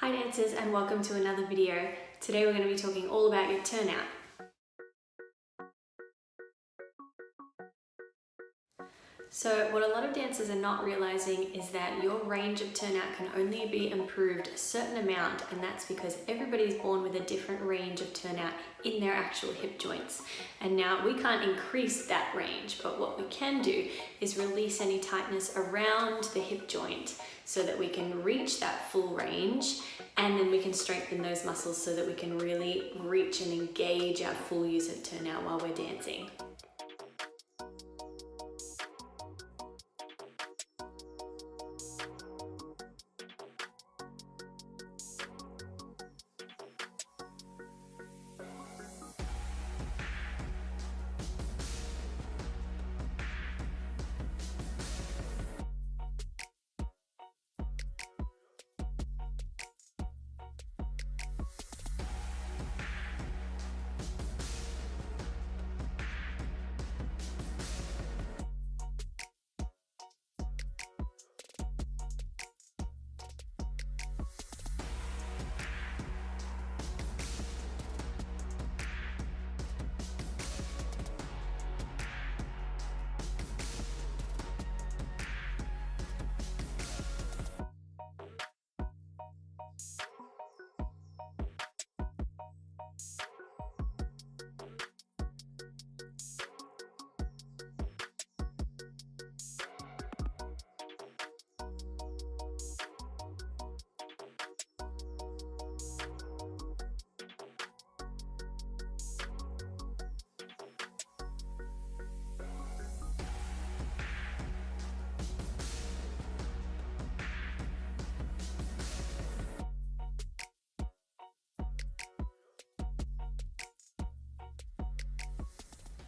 Hi dancers, and welcome to another video. Today we're going to be talking all about your turnout. So what a lot of dancers are not realizing is that your range of turnout can only be improved a certain amount, and that's because everybody's born with a different range of turnout in their actual hip joints. And now we can't increase that range, but what we can do is release any tightness around the hip joint so that we can reach that full range, and then we can strengthen those muscles so that we can really reach and engage our full use of turnout while we're dancing.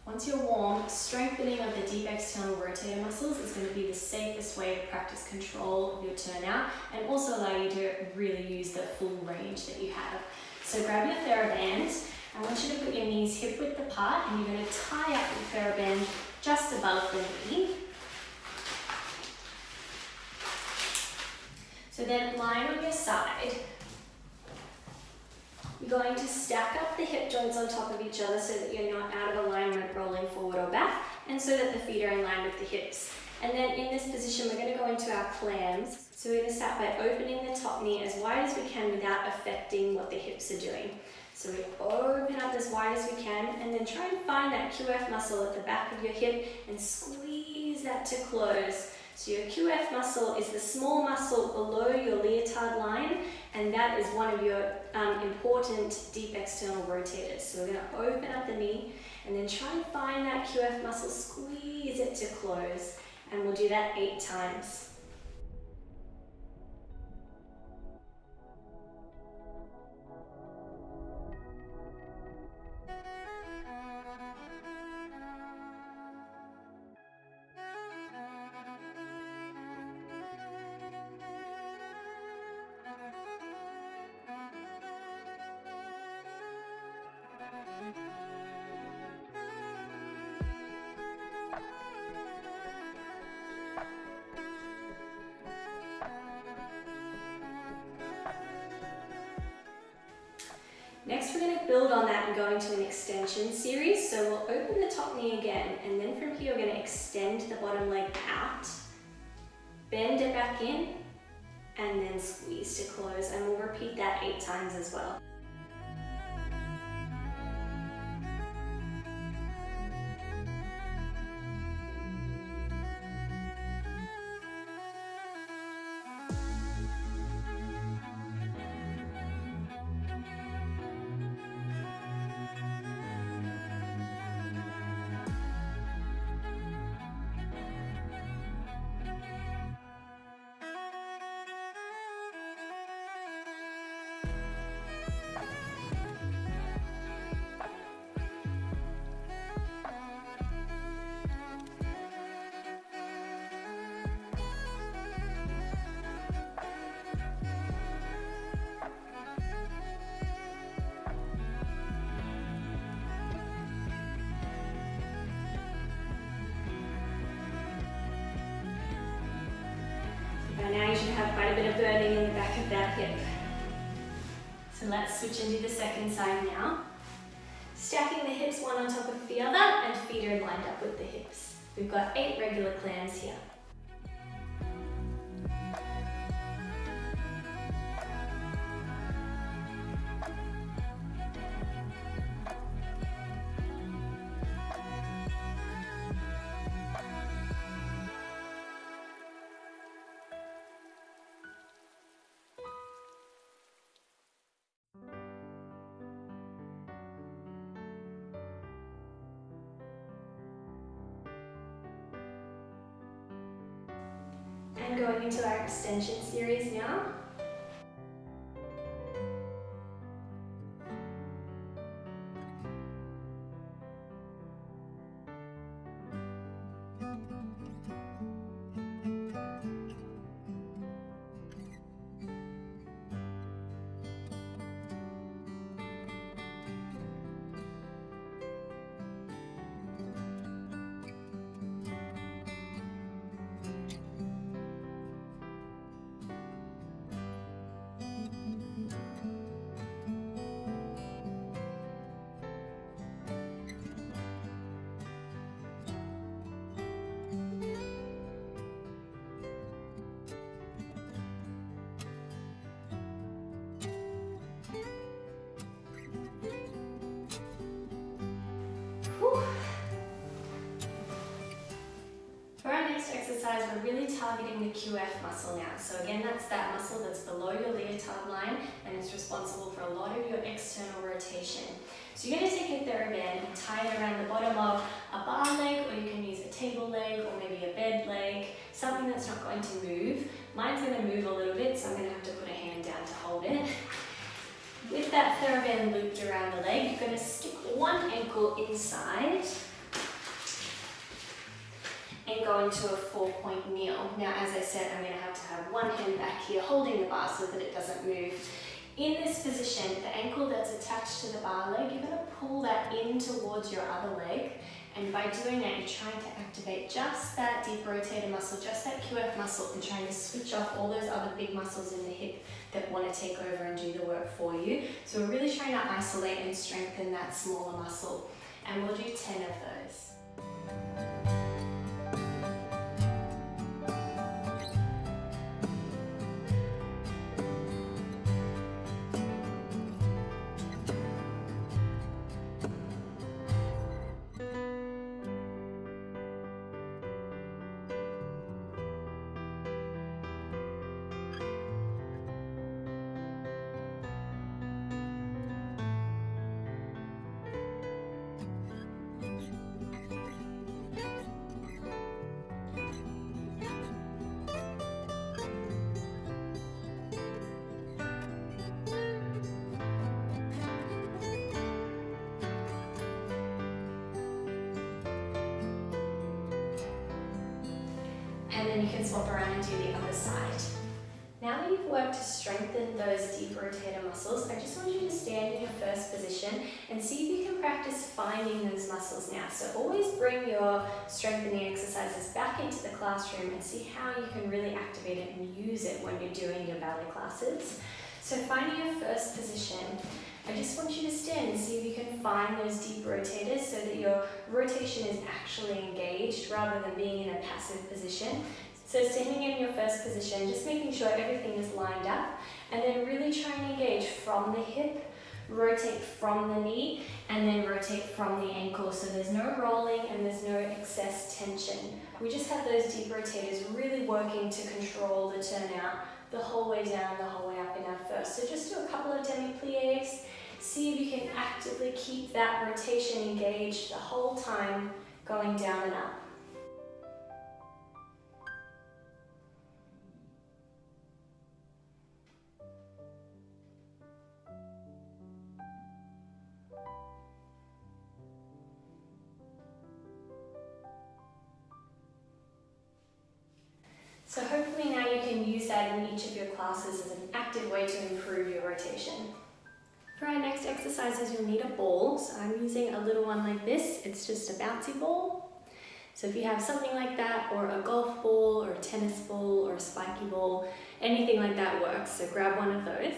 Once you're warm, strengthening of the deep external rotator muscles is going to be the safest way to practice control of your turnout and also allow you to really use the full range that you have. So grab your TheraBand. I want you to put your knees hip width apart, and you're going to tie up your TheraBand just above the knee. So then lying on your side, you're going to stack up the hip joints on top of each other so that you're not out of alignment rolling forward or back, and so that the feet are in line with the hips. And then in this position, we're going to go into our clams. So we're going to start by opening the top knee as wide as we can without affecting what the hips are doing. So we open up as wide as we can, and then try and find that QF muscle at the back of your hip and squeeze that to close. So your QF muscle is the small muscle below your leotard line, and that is one of your important deep external rotators. So we're going to open up the knee and then try and find that QF muscle, squeeze it to close, and we'll do that 8 times. Next, we're going to build on that and go into an extension series. So we'll open the top knee again, and then from here we're going to extend the bottom leg out, bend it back in, and then squeeze to close, and we'll repeat that 8 times as well. By now you should have quite a bit of burning in the back of that hip. So let's switch and do the second side now. Stacking the hips one on top of the other and feet are lined up with the hips. We've got 8 regular clams here. And going into our extension series now. For our next exercise, we're really targeting the QF muscle now. So again, that's that muscle that's below your leotard line and it's responsible for a lot of your external rotation. So you're going to take a TheraBand and tie it around the bottom of a bar leg, or you can use a table leg or maybe a bed leg, something that's not going to move. Mine's going to move a little bit, so I'm going to have to put a hand down to hold it. With that TheraBand looped around the leg, you're going to stick one ankle inside and go into a 4-point kneel. Now, as I said, I'm going to have one hand back here holding the bar so that it doesn't move. In this position, the ankle that's attached to the bar leg, you're going to pull that in towards your other leg, and by doing that, you're trying to activate just that deep rotator muscle, just that QF muscle, and trying to switch off all those other big muscles in the hip that want to take over and do the work for you. So we're really trying to isolate and strengthen that smaller muscle, and we'll do 10 of those. And then you can swap around and do the other side. Now that you've worked to strengthen those deep rotator muscles, I just want you to stand in your first position and see if you can practice finding those muscles now. So always bring your strengthening exercises back into the classroom and see how you can really activate it and use it when you're doing your ballet classes. So finding your first position, I just want you to stand and see if you can find those deep rotators so that your rotation is actually engaged rather than being in a passive position. So standing in your first position, just making sure everything is lined up, and then really trying to engage from the hip, rotate from the knee, and then rotate from the ankle. So there's no rolling and there's no excess tension. We just have those deep rotators really working to control the turnout the whole way down, the whole way up in our first. So just do a couple of demi-pliés. See if you can actively keep that rotation engaged the whole time going down and up. So hopefully now you can use that in each of your classes as an active way to improve your rotation. For our next exercises, you'll need a ball. So I'm using a little one like this. It's just a bouncy ball. So if you have something like that, or a golf ball, or a tennis ball, or a spiky ball, anything like that works. So grab one of those.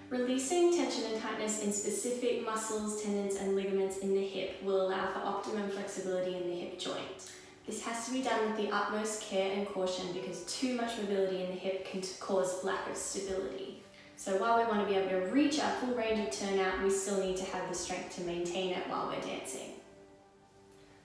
Release Releasing tension and tightness in specific muscles, tendons and ligaments in the hip will allow for optimum flexibility in the hip joint. This has to be done with the utmost care and caution because too much mobility in the hip can cause lack of stability. So while we want to be able to reach our full range of turnout, we still need to have the strength to maintain it while we're dancing.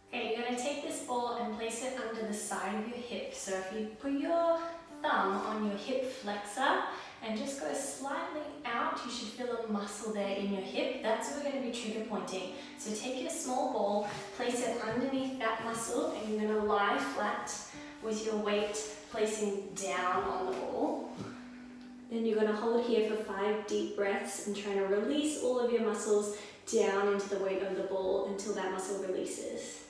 Okay, you're going to take this ball and place it under the side of your hip. So if you put your thumb on your hip flexor and just go slightly out, you should feel a muscle there in your hip. That's where we're going to be trigger pointing. So take your small ball, place it underneath that muscle, and you're going to lie flat with your weight placing down on the ball. Then you're going to hold here for 5 deep breaths and trying to release all of your muscles down into the weight of the ball until that muscle releases.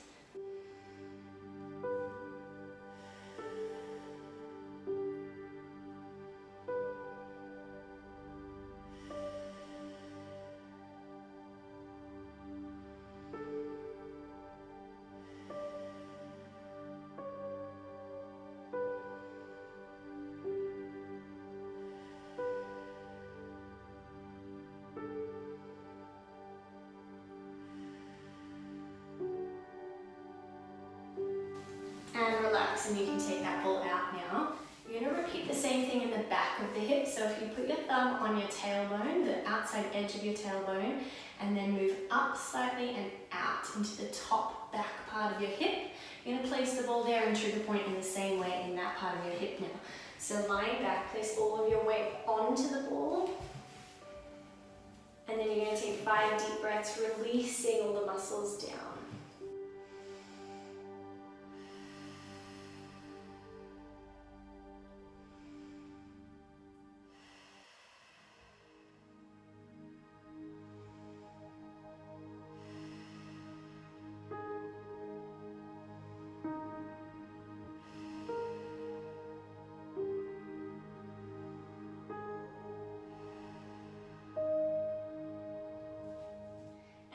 And relax, and you can take that ball out now. You're going to repeat the same thing in the back of the hip. So if you put your thumb on your tailbone, the outside edge of your tailbone, and then move up slightly and out into the top back part of your hip, you're going to place the ball there and trigger point in the same way in that part of your hip now. So lying back, place all of your weight onto the ball. And then you're going to take 5 deep breaths, releasing all the muscles down.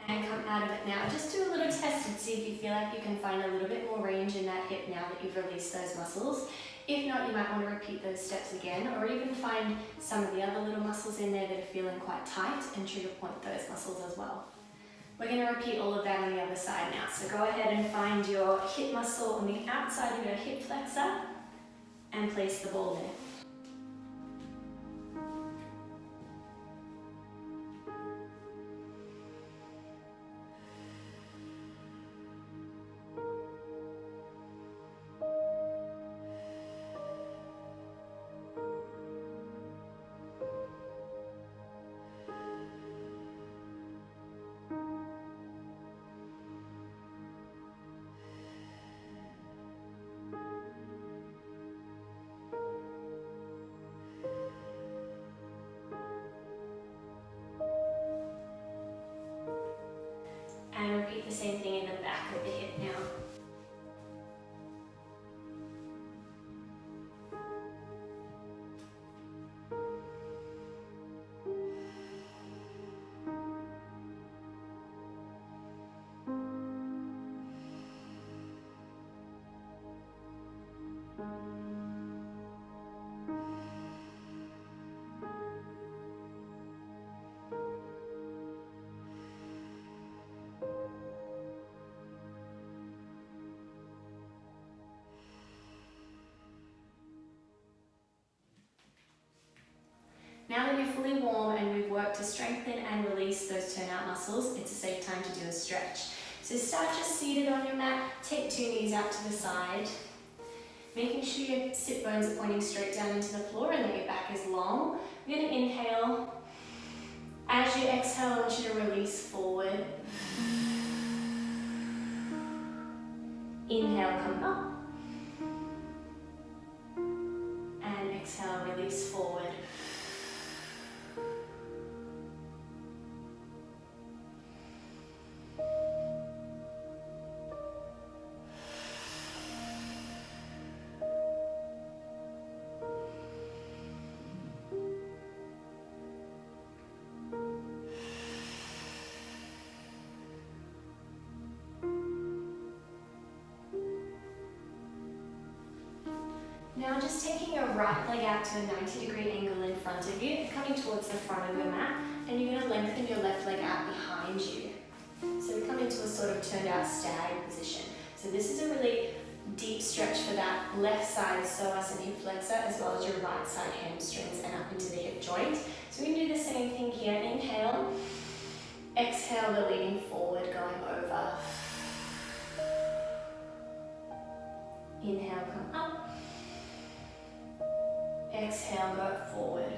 And come out of it now. Just do a little test and see if you feel like you can find a little bit more range in that hip now that you've released those muscles. If not, you might want to repeat those steps again, or even find some of the other little muscles in there that are feeling quite tight and trigger point those muscles as well. We're going to repeat all of that on the other side now. So go ahead and find your hip muscle on the outside of your hip flexor and place the ball there. And repeat the same thing in the back of the hip now. Now that you're fully warm and we've worked to strengthen and release those turnout muscles, it's a safe time to do a stretch. So start just seated on your mat, take 2 knees out to the side, making sure your sit bones are pointing straight down into the floor and that your back is long. We're going to inhale. As you exhale, I want you to release forward. Inhale, come up. And exhale, release forward. Now just taking your right leg out to a 90-degree angle in front of you and coming towards the front of your mat, and you're going to lengthen your left leg out behind you. So we come into a sort of turned out stag position. So this is a really deep stretch for that left side psoas and hip flexor, as well as your right side hamstrings and up into the hip joint. So we can do the same thing here. Inhale, exhale, we're leaning forward, going over. Inhale, come up. Exhale, go forward.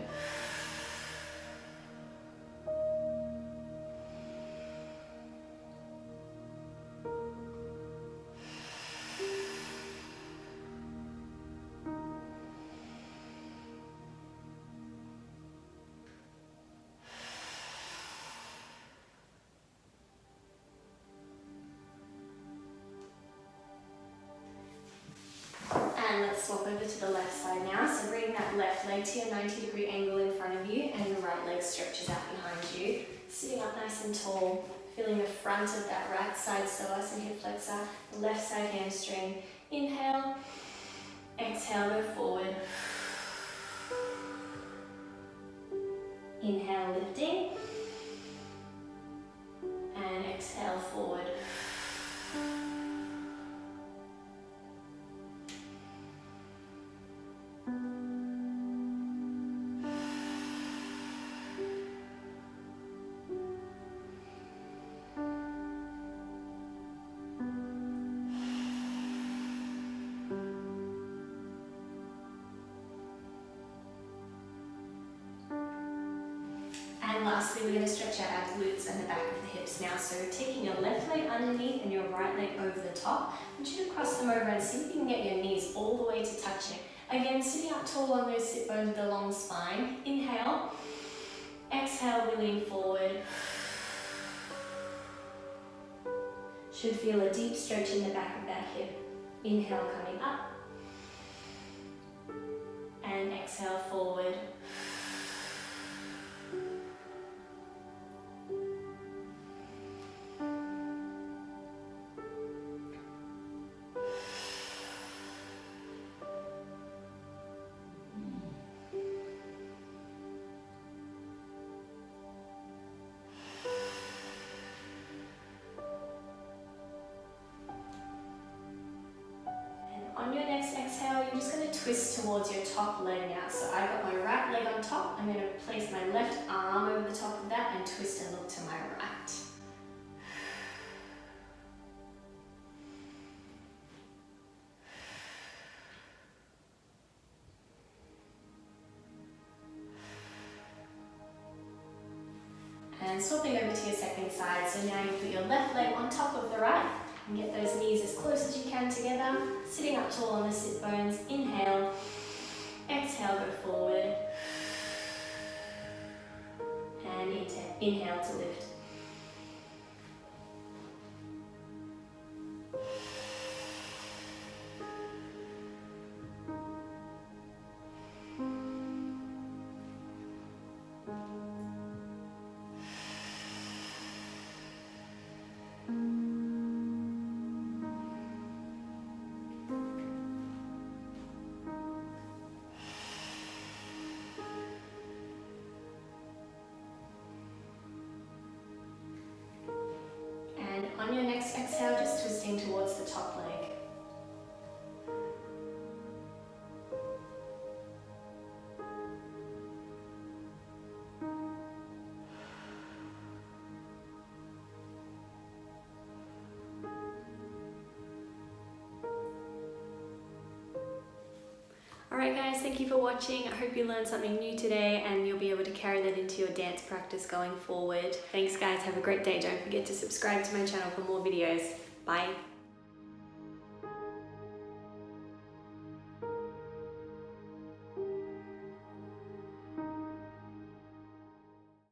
And let's swap over to the left side now. So bring that left leg to your 90-degree angle in front of you, and the right leg stretches out behind you. Sitting up nice and tall, feeling the front of that right side psoas and hip flexor, the left side hamstring. Inhale, exhale, go forward. Inhale, lifting, and exhale, forward. And lastly, we're going to stretch out our glutes and the back of the hips now. So taking your left leg underneath and your right leg over the top, I want you to cross them over and see if you can get your knees all the way to touching. Again, sitting up tall on those sit bones with a long spine. Inhale, exhale, we lean forward. Should feel a deep stretch in the back of that hip. Inhale, coming up. And exhale, forward. On your next exhale, you're just going to twist towards your top leg now. So I've got my right leg on top. I'm going to place my left arm over the top of that and twist and look to my right. And swapping over to your second side. So now you put your left leg on top of the right. And get those knees as close as you can together. Sitting up tall on the sit bones. Inhale, exhale, go forward. And inhale to lift. On your next exhale, just twisting towards the top leg. Alright guys, thank you for watching. I hope you learned something new today and you'll be able to carry that into your dance practice going forward. Thanks guys, have a great day. Don't forget to subscribe to my channel for more videos. Bye.